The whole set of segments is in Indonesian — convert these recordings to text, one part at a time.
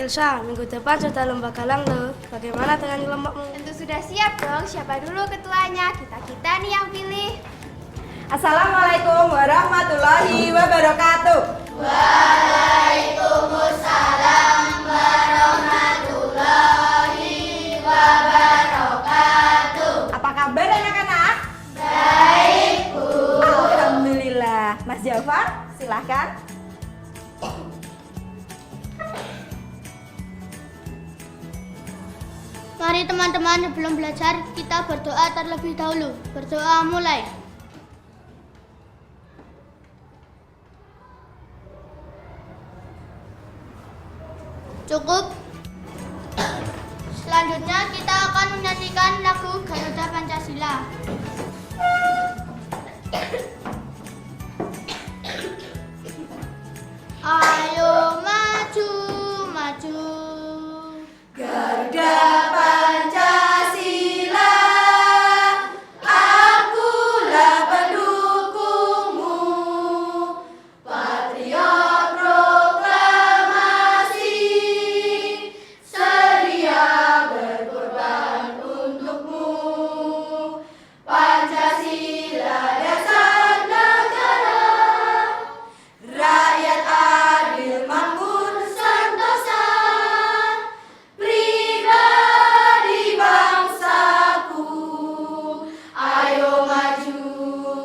Elsa, minggu depan sudah lomba galang loh. Bagaimana dengan kelompokmu? Tentu sudah siap dong. Siapa dulu ketuanya? Kita nih yang pilih. Assalamualaikum warahmatullahi wabarakatuh. Waalaikumsalam warahmatullahi wabarakatuh. Apa kabar anak-anak? Baik, Bu. Alhamdulillah. Mas Jafar, silahkan. Mari teman-teman, sebelum belajar kita berdoa terlebih dahulu. Berdoa mulai. Cukup. Selanjutnya kita akan menyanyikan lagu Garuda Pancasila. Ayo maju, maju. Garuda Pancasila, akulah pendukungmu. Patriot proklamasi, sedia berkorban untukmu. Pancasila dasar negara, rakyat adil makmur sentosa. Pribadi bangsaku, ayo maju,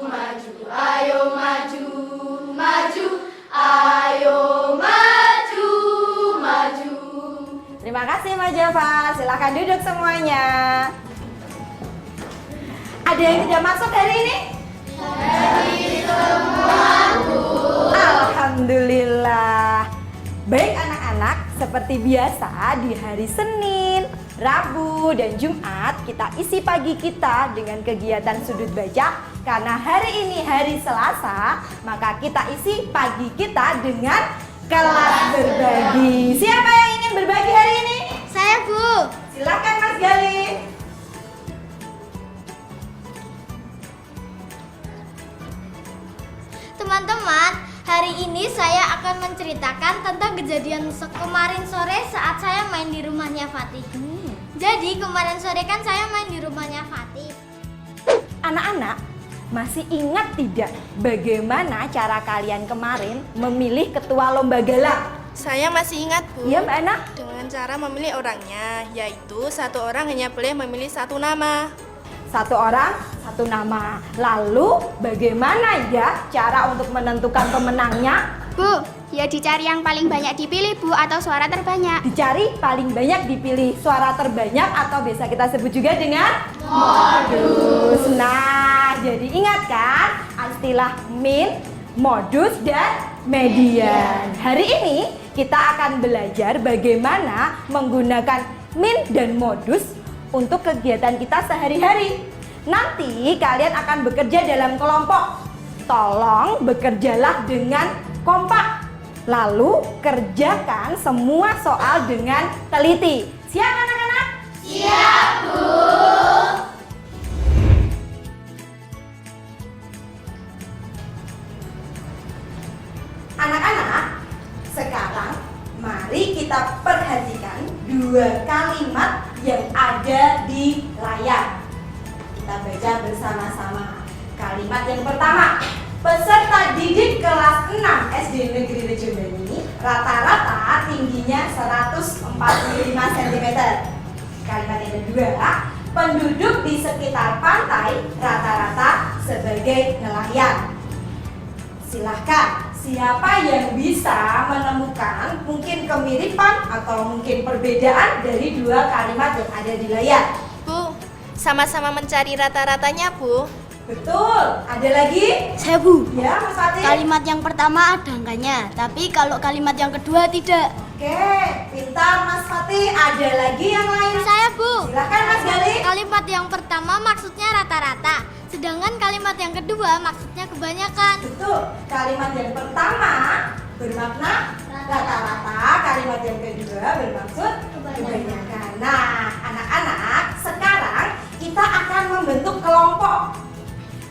maju, ayo maju, maju, ayo maju, maju. Terima kasih Mas Jafar, silakan duduk semuanya. Ada yang tidak masuk hari ini? Dari semua, Bu. Alhamdulillah. Baik anak-anak, seperti biasa di hari Senin, Rabu, dan Jumat kita isi pagi kita dengan kegiatan sudut baca. Karena hari ini hari Selasa, maka kita isi pagi kita dengan kelas berbagi. Siapa yang ingin berbagi hari ini? Saya, Bu. Silakan Mas Gali. Teman-teman, hari ini saya akan menceritakan tentang kejadian kemarin sore saat saya main di rumahnya Fatih. Jadi kemarin sore kan saya main di rumahnya Fatih. Anak-anak, masih ingat tidak bagaimana cara kalian kemarin memilih ketua lomba galang? Saya masih ingat, Bu. Iya Mbak Ana? Dengan cara memilih orangnya, yaitu satu orang hanya boleh memilih satu nama. Satu orang, satu nama. Lalu bagaimana ya cara untuk menentukan pemenangnya? Bu, ya dicari yang paling banyak dipilih, Bu, atau suara terbanyak. Dicari paling banyak dipilih suara terbanyak atau biasa kita sebut juga dengan modus. Nah, jadi ingat kan istilah min, modus, dan median. Hari ini kita akan belajar bagaimana menggunakan min dan modus untuk kegiatan kita sehari-hari. Nanti kalian akan bekerja dalam kelompok. Tolong bekerjalah dengan kompak. Lalu kerjakan semua soal dengan teliti. Siap anak-anak? Siap, Bu. Anak-anak, sekarang mari kita perhatikan dua kalimat yang ada di layar. Kita baca bersama-sama. Kalimat yang pertama, peserta didik kelas 6 SD Negeri Rejomani rata-rata tingginya 145 cm. Kalimat yang kedua, penduduk di sekitar pantai rata-rata sebagai nelayan. Silahkan, siapa yang bisa menemukan mungkin kemiripan atau mungkin perbedaan dari dua kalimat yang ada di layar? Bu, sama-sama mencari rata-ratanya, Bu. Betul, ada lagi? Saya, Bu. Ya, Mas Fatih. Kalimat yang pertama ada angkanya, tapi kalau kalimat yang kedua tidak. Oke, pintar Mas Fatih. Ada lagi yang lain? Saya, Bu. Silakan Mas Gali. Kalimat yang pertama maksudnya rata-rata, sedangkan kalimat yang kedua maksudnya kebanyakan. Betul, kalimat yang pertama bermakna rata-rata, kalimat yang kedua bermaksud kebanyakan. Nah, anak-anak, sekarang kita akan membentuk kelompok.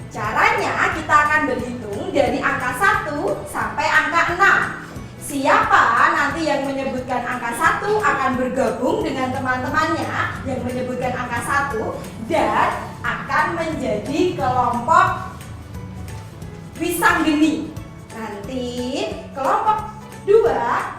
Caranya kita akan berhitung dari angka 1 sampai angka 6. Siapa nanti yang menyebutkan angka 1 akan bergabung dengan teman-temannya yang menyebutkan angka 1 dan akan menjadi kelompok Wisanggeni. Nanti kelompok 2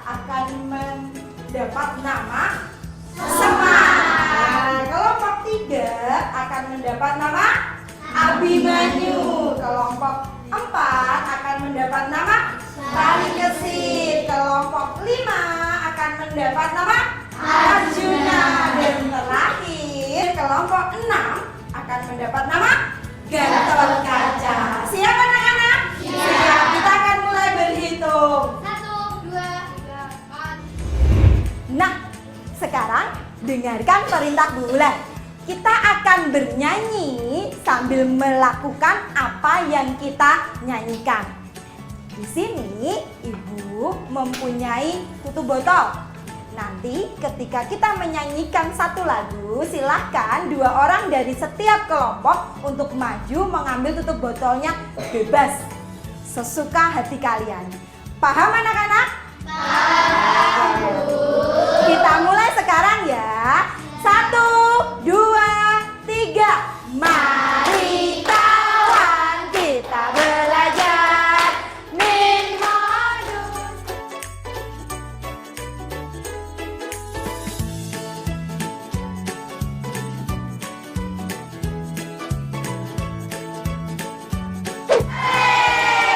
akan mendapat nama Semar. Kelompok 3 akan mendapat nama Abimanyu. Kelompok 4 akan mendapat nama Tali Kesit. Kelompok 5 akan mendapat nama Arjuna. Dan terakhir kelompok 6 akan mendapat nama Gatot Kaca. Siap anak-anak? Siap. Kita akan mulai berhitung. 1, 2, 3, 4. Nah, sekarang dengarkan perintah bulan. Kita akan bernyanyi sambil melakukan apa yang kita nyanyikan. Di sini Ibu mempunyai tutup botol. Nanti ketika kita menyanyikan satu lagu, silahkan 2 orang dari setiap kelompok untuk maju mengambil tutup botolnya bebas. Sesuka hati kalian. Paham anak-anak? Paham. Kita mulai sekarang ya. 1, 2, 3. Mari kawan kita belajar min modus.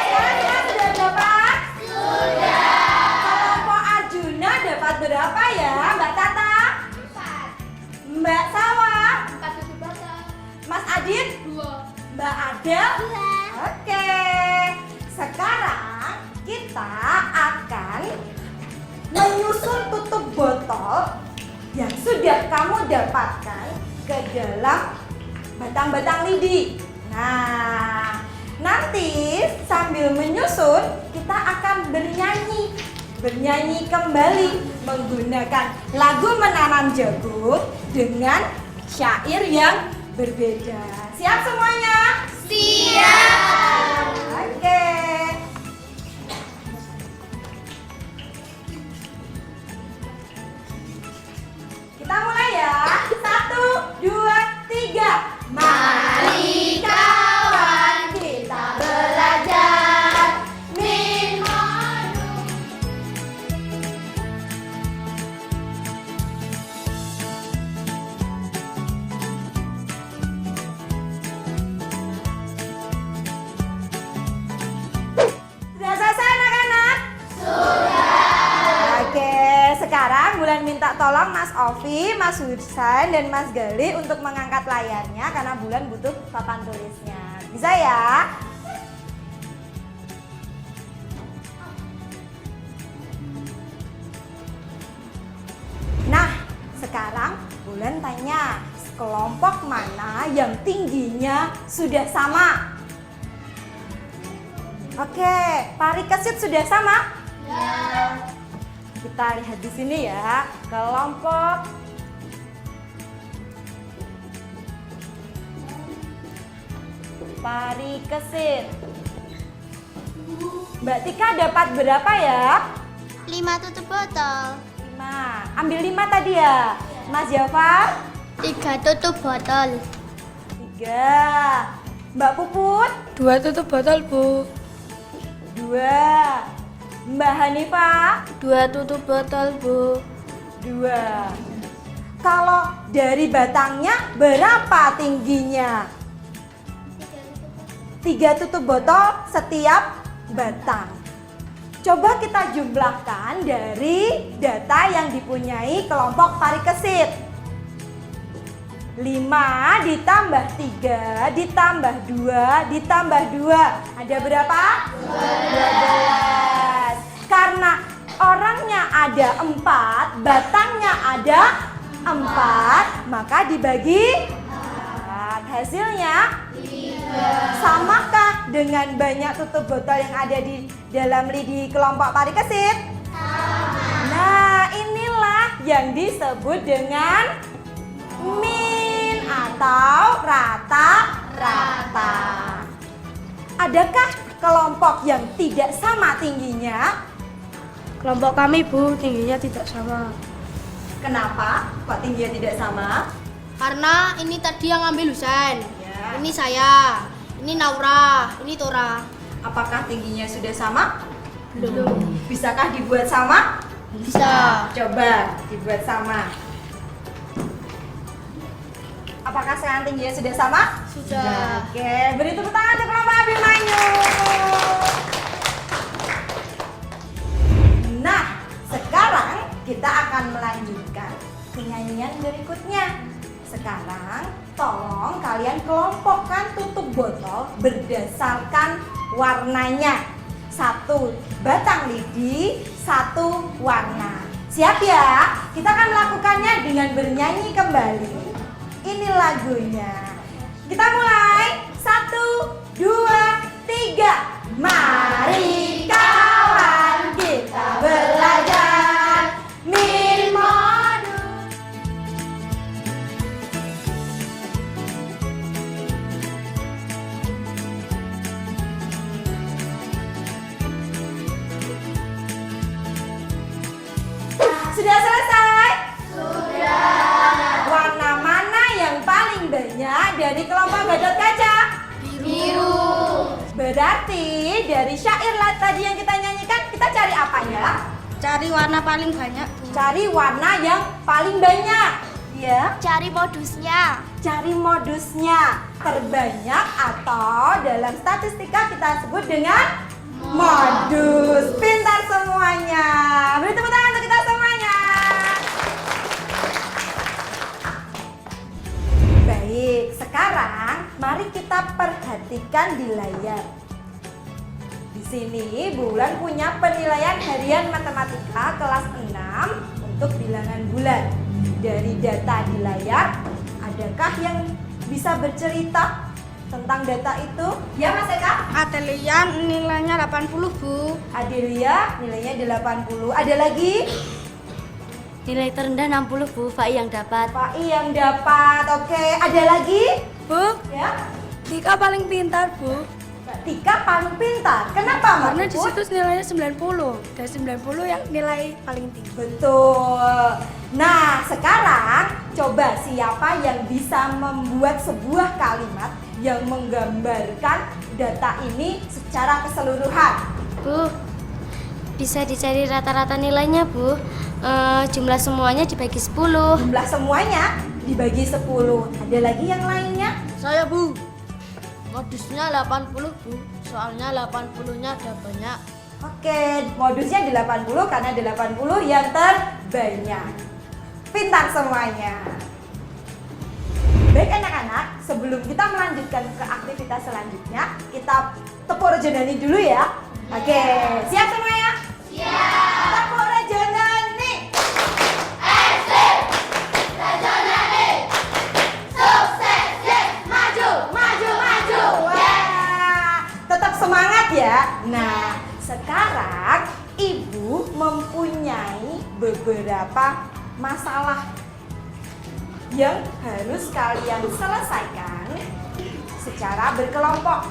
Kalian sudah dapat? Sudah. Kelompok Arjuna dapat berapa ya, Mbak Tata? Mbak Sawa? 4 tutup botol. Mas Adit? 2. Mbak Adel? 2. Oke. Sekarang kita akan menyusun tutup botol yang sudah kamu dapatkan ke dalam batang-batang lidi. Nah, nanti sambil menyusun kita akan bernyanyi kembali menggunakan lagu menanam jagung dengan syair yang berbeda. Siap semuanya? Siap. Oke. Kita mulai ya. 1, 2, 3. Mari kawan kita belajar min modus. Sudah selesai anak-anak? Sudah. Oke, sekarang Bulan minta tolong Mas Ovi, Mas Husain, dan Mas Gali untuk mengangkat layarnya karena Bulan butuh papan tulisnya. Bisa ya? Nah, sekarang Bulan tanya, kelompok mana yang tingginya sudah sama? Oke, Pari Kesit sudah sama? Kita lihat di sini ya, kelompok parikesit. Mbak Tika dapat berapa ya? 5 tutup botol. 5. Ambil 5 tadi ya. Mas Jafar? 3 tutup botol. 3. Mbak Puput? 2 tutup botol, Bu. 2. Mbak Hanifah? 2 tutup botol, Bu. 2. Kalau dari batangnya berapa tingginya? 3 tutup botol setiap batang. Coba kita jumlahkan dari data yang dipunyai kelompok parikesit. 5 ditambah 3 ditambah 2 ditambah 2. Ada berapa? 12. Karena orangnya ada 4, batangnya ada 4, maka dibagi 4. Hasilnya 3. Samakah dengan banyak tutup botol yang ada di dalam lidi kelompok parikesit? Nah, inilah yang disebut dengan min atau rata-rata. Adakah kelompok yang tidak sama tingginya? Kelompok kami, Bu, tingginya tidak sama. Kenapa kok tingginya tidak sama? Karena ini tadi yang ngambil Husain. Ya. Ini saya, ini Naura, ini Tora. Apakah tingginya sudah sama? Belum. Bisakah dibuat sama? Bisa. Coba dibuat sama. Apakah sekarang tingginya sudah sama? Sudah. Oke, beri tepuk tangan untuk kelompok Abimanyu. Nah, sekarang kita akan melanjutkan ke nyanyian berikutnya. Sekarang tolong kalian kelompokkan tutup botol berdasarkan warnanya. 1 batang lidi, 1 warna. Siap ya? Kita akan melakukannya dengan bernyanyi kembali. Ini lagunya. Kita mulai. 1, 2, 3. Mari kawan kita belajar min modus. Sudah selesai? Warna mana yang paling banyak dari kelompok Gadot Kaca? Biru. Berarti dari syair tadi yang kita nyanyikan, kita cari apa ya? Cari warna paling banyak, Bu. Cari warna yang paling banyak. Ya, Cari modusnya. cari modusnya terbanyak atau dalam statistika kita sebut dengan modus. Pintar semuanya. Beri tepuk tangan untuk kita semuanya. Baik, sekarang mari kita perhatikan di layar. Di sini Bulan punya penilaian harian matematika kelas 6 untuk bilangan bulan. Dari data di layar, adakah yang bisa bercerita tentang data itu? Ya, Mas Eka? Adelia nilainya 80, Bu. Adelia nilainya 80. Ada lagi? Nilai terendah 60, Bu. Fai yang dapat. Pak I yang dapat. Oke, ada lagi? Bu, Ya. Tika paling pintar, Bu. Mbak Tika paling pintar. Kenapa, Mbak Karena di Puput? situ nilainya 90. Dan 90 yang nilai paling tinggi. Betul. Nah, sekarang coba siapa yang bisa membuat sebuah kalimat yang menggambarkan data ini secara keseluruhan? Bu, bisa dicari rata-rata nilainya, Bu. Jumlah semuanya dibagi 10. Jumlah semuanya dibagi 10. Ada lagi yang lainnya? Saya, Bu. Modusnya 80, Bu. Soalnya 80-nya ada banyak. Oke, modusnya 80 karena 80 yang terbanyak. Pintar semuanya. Baik anak-anak, sebelum kita melanjutkan ke aktivitas selanjutnya, kita tepuk rejonani dulu ya. Oke, siap semuanya? Siap. Tepuk rejonani. Tetap semangat ya. Nah, sekarang Ibu mempunyai beberapa masalah yang harus kalian selesaikan secara berkelompok.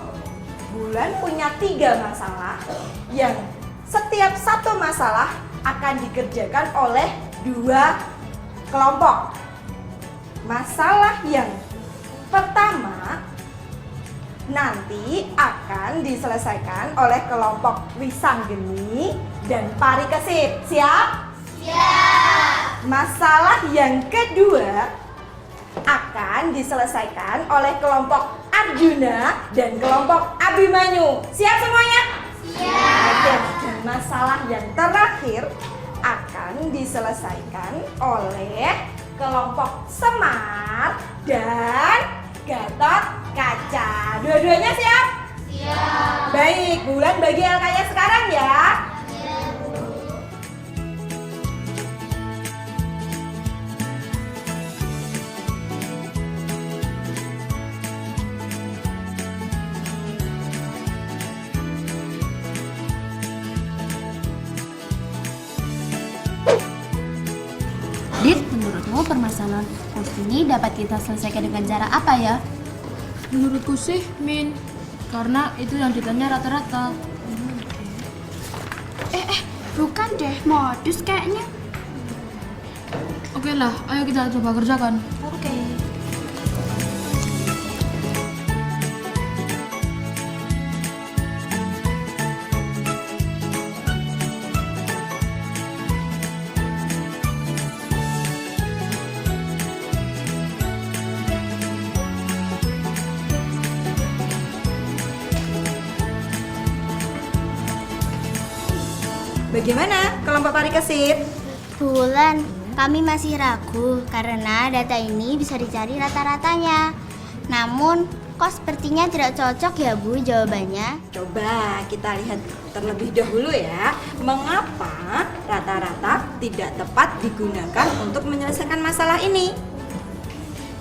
Bulan punya 3 masalah yang setiap satu masalah akan dikerjakan oleh 2 kelompok. Masalah yang pertama nanti akan diselesaikan oleh kelompok Wisanggeni dan Parikesit. Siap? Siap. Masalah yang kedua akan diselesaikan oleh kelompok Arjuna dan kelompok Abimanyu. Siap semuanya? Siap. Dan masalah yang terakhir akan diselesaikan oleh kelompok Semar dan Gatot Kaca. Dua-duanya siap? Siap. Baik, Bulan bagi LK-nya sekarang ya. Dit, menurutmu permasalahan ini dapat kita selesaikan dengan cara apa ya? Menurutku sih Min, karena itu yang ditanya rata-rata. Bukan deh, modus kayaknya. Oke lah, ayo kita coba kerjakan. Oke. Bagaimana kelompok Parikesit? Bulan, kami masih ragu karena data ini bisa dicari rata-ratanya. Namun, kok sepertinya tidak cocok ya Bu jawabannya? Coba kita lihat terlebih dahulu ya, mengapa rata-rata tidak tepat digunakan untuk menyelesaikan masalah ini.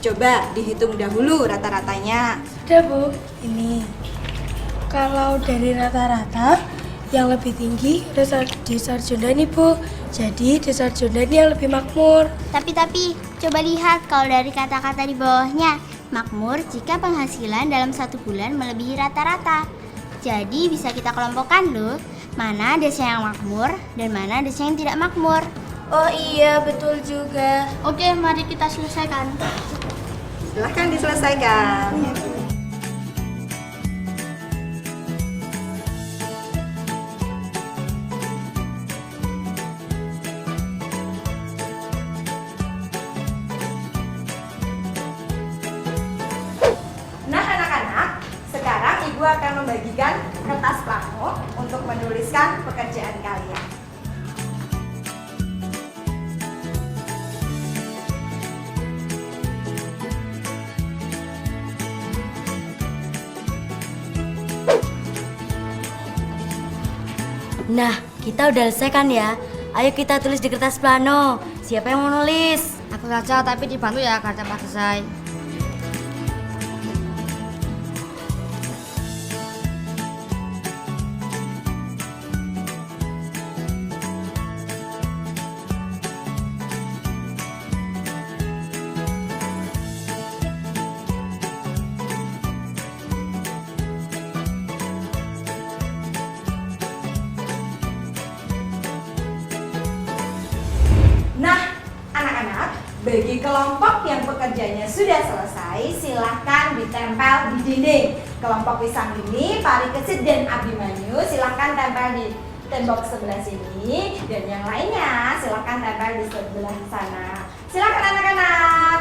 Coba dihitung dahulu rata-ratanya. Udah Bu, ini kalau dari rata-rata yang lebih tinggi Desa Arjuna Bu. Jadi Desa Arjuna yang lebih makmur. Tapi, coba lihat kalau dari kata-kata di bawahnya. Makmur jika penghasilan dalam 1 bulan melebihi rata-rata. Jadi bisa kita kelompokkan loh, mana desa yang makmur dan mana desa yang tidak makmur. Oh iya, betul juga. Oke, mari kita selesaikan. Silahkan diselesaikan. Nah anak-anak, sekarang Ibu akan membagikan kertas plano untuk menuliskan pekerjaan kalian. Nah, kita udah selesai kan ya? Ayo kita tulis di kertas plano. Siapa yang mau nulis? Aku saja, tapi dibantu ya agar cepat selesai. Nah, anak-anak, bagi kelompok yang pekerjaannya sudah selesai, silahkan ditempel di dinding. Kelompok Wisanggeni, Parikesit, dan Abimanyu silahkan tempel di tembok sebelah sini, dan yang lainnya silahkan tempel di sebelah sana. Silahkan anak-anak.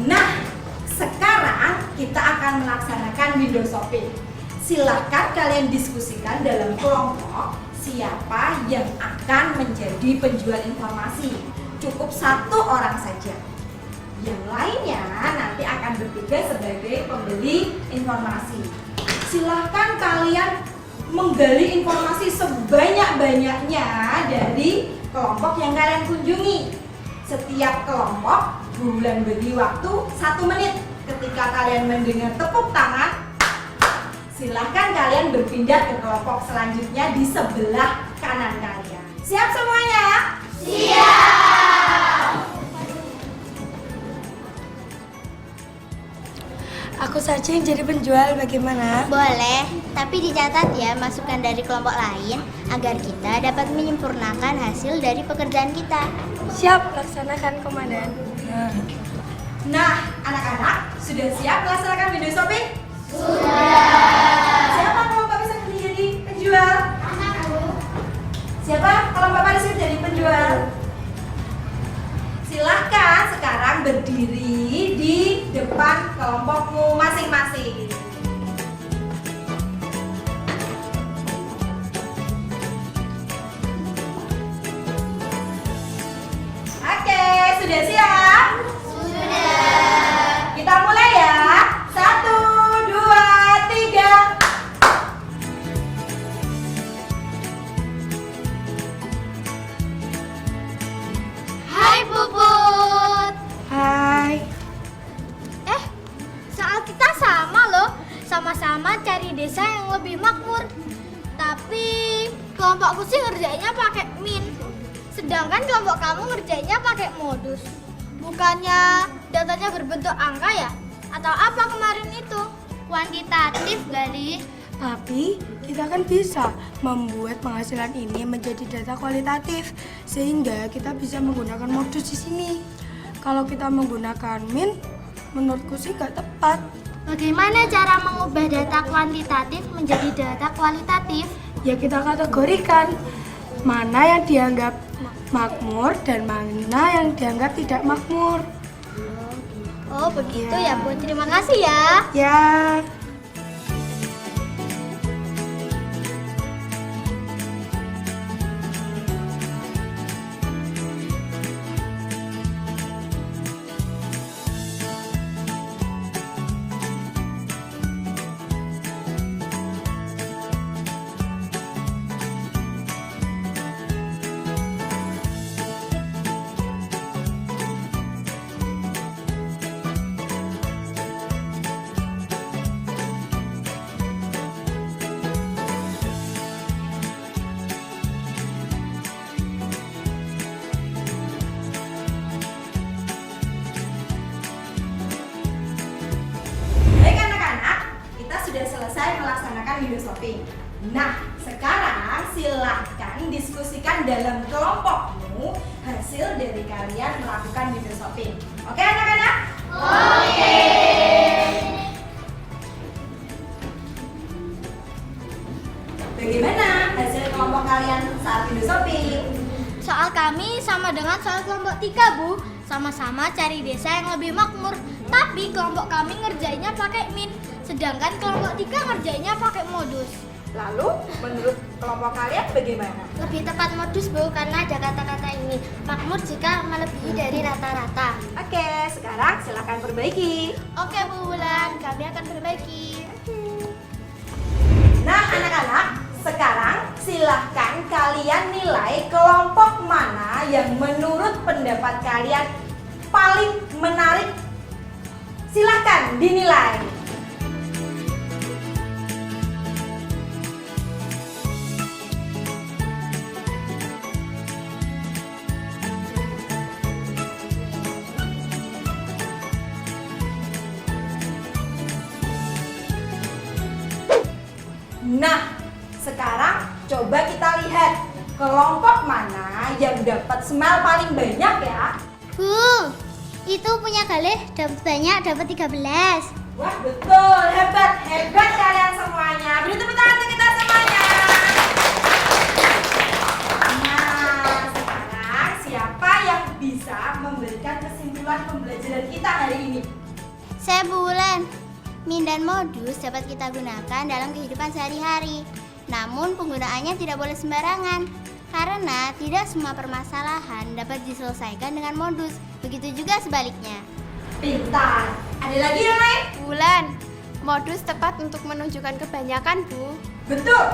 Nah, sekarang kita akan melaksanakan window shopping. Silahkan kalian diskusikan dalam kelompok siapa yang akan menjadi penjual informasi. Cukup 1 orang saja. Yang lainnya nanti akan bertugas sebagai pembeli informasi. Silahkan kalian menggali informasi sebanyak-banyaknya dari kelompok yang kalian kunjungi. Setiap kelompok Bulan beri waktu 1 menit. Ketika kalian mendengar tepuk tangan, silahkan kalian berpindah ke kelompok selanjutnya di sebelah kanan kalian. Siap semuanya? Aku saja yang jadi penjual, bagaimana? Boleh, tapi dicatat ya masukan dari kelompok lain agar kita dapat menyempurnakan hasil dari pekerjaan kita. Siap, laksanakan komandan. Nah, anak-anak sudah siap melaksanakan window shopping? Sudah. Siapa kelompok bisa jadi penjual? Siapa kelompok pada siap jadi penjual? Silahkan sekarang berdiri di depan kelompokmu masing-masing. Oke, sudah siap? Sudah. Kita mulai ya. 1, 2, 3. Hai Puput. Hai. Soal kita sama loh, sama-sama cari desa yang lebih makmur. Tapi kelompokku sih ngerjainnya pakai min, sedangkan kelompok kamu ngerjainnya pakai modus. Bukannya datanya berbentuk angka ya? Atau apa kemarin itu? Kuantitatif, Gali. Tapi kita kan bisa membuat penghasilan ini menjadi data kualitatif sehingga kita bisa menggunakan modus di sini. Kalau kita menggunakan min, menurutku sih nggak tepat. Bagaimana cara mengubah data kuantitatif menjadi data kualitatif? Ya kita kategorikan mana yang dianggap makmur dan mana yang dianggap tidak makmur. Oh begitu ya Bu, terima kasih ya. Ya. Baik anak-anak, kita sudah selesai melaksanakan window shopping. Nah, sekarang silahkan diskusikan dalam kelompokmu hasil dari kalian melakukan window shopping. Oke anak-anak? Oke. Bagaimana hasil kelompok kalian saat window shopping? Soal kami sama dengan soal kelompok 3 Bu, sama-sama cari desa yang lebih makmur. Tapi kelompok kami ngerjainnya pakai min, sedangkan kelompok 3 ngerjainnya pakai modus. Lalu, menurut kelompok kalian bagaimana? Lebih tepat modus Bu, karena ada kata-kata ini, makmur jika melebihi dari rata-rata. Oke, sekarang silakan perbaiki. Oke Bu Wulan, kami akan perbaiki. Nah anak-anak, sekarang silahkan kalian nilai kelompok mana yang menurut pendapat kalian paling menarik. Silahkan dinilai. Nah, sekarang coba kita lihat kelompok mana yang dapat smile paling banyak ya. Bu, itu punya Galih dapat banyak, dapat 13. Wah betul, hebat kalian semuanya. Beri tepuk tangan untuk kita semuanya. Nah, sekarang siapa yang bisa memberikan kesimpulan pembelajaran kita hari ini? Saya Bu Wulan. Min dan modus dapat kita gunakan dalam kehidupan sehari-hari. Namun penggunaannya tidak boleh sembarangan, karena tidak semua permasalahan dapat diselesaikan dengan modus. Begitu juga sebaliknya. Pintar. Ada lagi yang lain? Bulan, modus tepat untuk menunjukkan kebanyakan, Bu. Betul.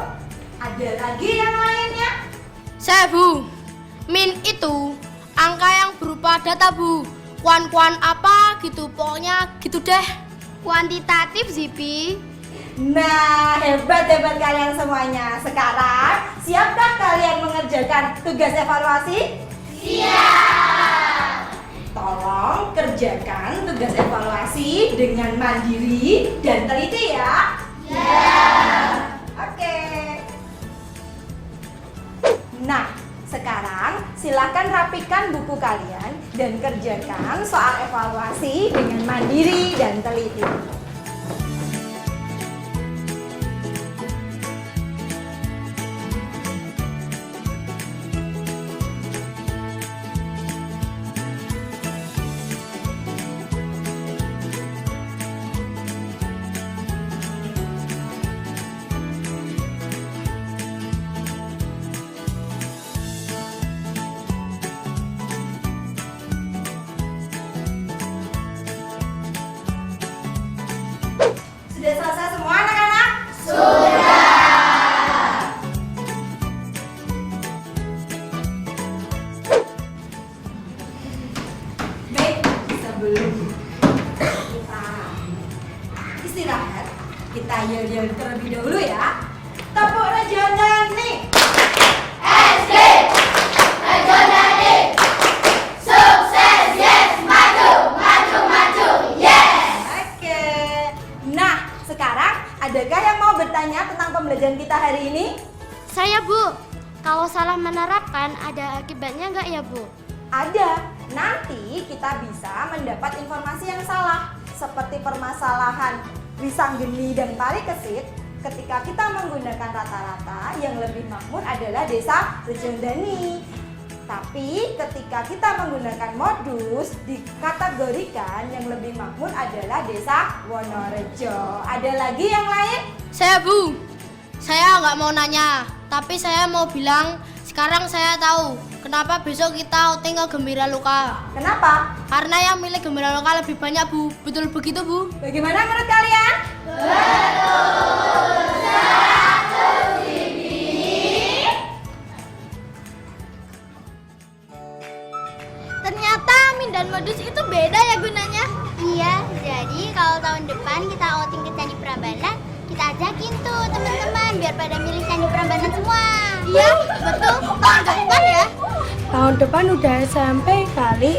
Ada lagi yang lainnya? Saya Bu, min itu angka yang berupa data, Bu. Kuan-kuan apa gitu, pokoknya gitu deh. Kuantitatif, Zipi. Nah, hebat-hebat kalian semuanya. Sekarang, siapkah kalian mengerjakan tugas evaluasi? Siap! Tolong kerjakan tugas evaluasi dengan mandiri dan teliti ya. Oke. Nah, sekarang silakan rapikan buku kalian dan kerjakan soal evaluasi dengan mandiri dan teliti. Sudah selesai semua anak-anak? Baik, sebelum kita istirahat, kita yel-yel terlebih dahulu ya. Tepuk Rejondani. SD Rejondani. Sukses, yes, maju, maju, maju, yes. Oke. Nah, sekarang adakah yang mau bertanya tentang pembelajaran kita hari ini? Saya, Bu. Kalau salah menerapkan, ada akibatnya nggak ya, Bu? Ada. Nanti kita bisa mendapat informasi yang salah, seperti permasalahan Wisanggeni dan Parikesit. Ketika kita menggunakan rata-rata, yang lebih makmur adalah desa Rejondani. Tapi ketika kita menggunakan modus, dikategorikan yang lebih makmur adalah desa Wonorejo. Ada lagi yang lain? Saya, Bu. Saya nggak mau nanya, tapi saya mau bilang sekarang saya tahu kenapa besok kita outing ke Gembira Loka. Kenapa? Karena yang milik Gembira Loka lebih banyak, Bu. Betul begitu, Bu? Bagaimana menurut kalian? Ternyata Min dan modus itu beda ya gunanya. Iya, jadi kalau tahun depan kita outing ke Candi Prambanan, kita ajakin tuh teman-teman biar pada milih Candi Prambanan semua. Iya, betul. Tahun depan ya. Tahun depan udah sampai kali.